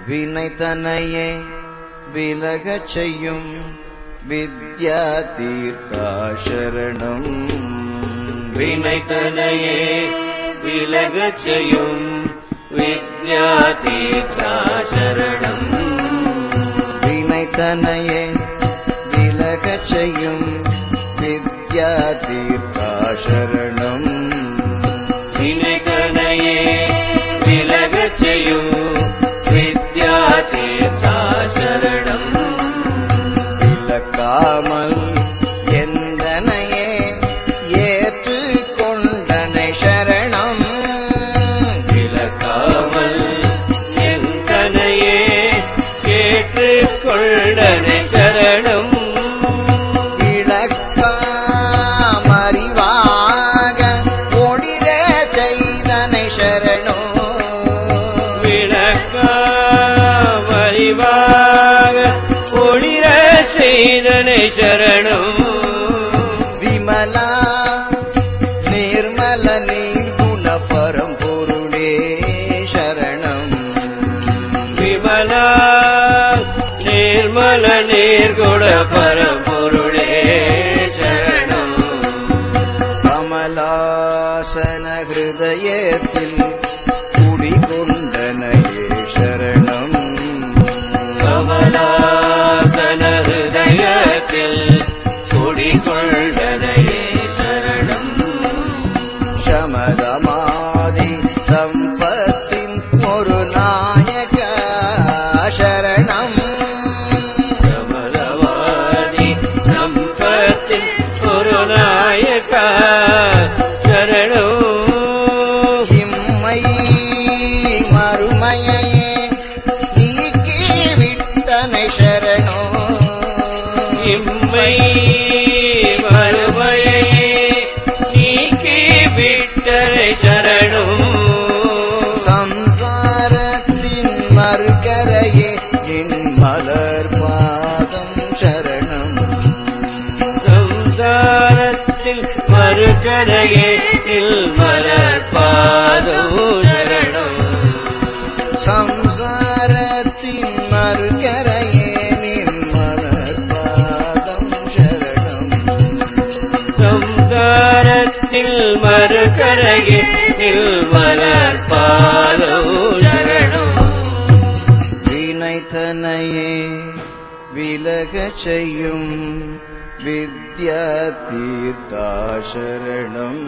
வினைத்தனையே விலகச் செய்யும் வித்யா தீர்த்தா சரணம். வினைத்தனையே விலகச் செய்யும் வித்யா தீர்த்தா சரணம். வினைத்தனையே விலகச் செய்யும் வித்யா தீர்த்தா சரணம். வினைத்தனையே விலகச் செய்யும் வித்யா தீர்த்தா சரணம். விலக்காமல் எந்தனையே ஏற்று கொண்டனை சரணம். விலக்காமல் எந்தனையே கேட்டுக் கொண்டனை சரணம். விளக்காமறிவாக ஒளிர செய்தனை சரணம். விளக்காமறிவாக ஒளிர செய்தனை சரணம். விமலா நிர்மல நிர்குண பரம்பொருளே சரணம். விமலா நிர்மல நிர்குண பரம்பொருளே சரணம். கமலாசன ஹிருதயத்தில் குடிகொண்டனையே சரணம். கமலாசன ஹிருதயத்தில் குடிகொண்டனையே சரணம். சமதமாதி சம்பத்தின் ஒரு நாயக சரணம். கமலவாதி சம்பத்தின் ஒரு நாயக சரணம். இம்மை மறுமையே நீக்கி விட்டனை சரணம். இம்மை மறுமையை நீக்கி விட்டனை சரணம். சம்சாரத்தின் மறுகரையே நின் மலர் பாதம் சரணம். சம்சாரத்தில் மறுகரையே மலர் பாதம் சரணம். சம்சாரத்தின் மறுகரையே நின் மலர் பாதம் சரணம். சம்சாரத்தில் மறுகரையே மலர் பாதம் சரணம். வினைத்தனையே விலகச் செய்யும் வித்யா தீர்த்தா சரணம்.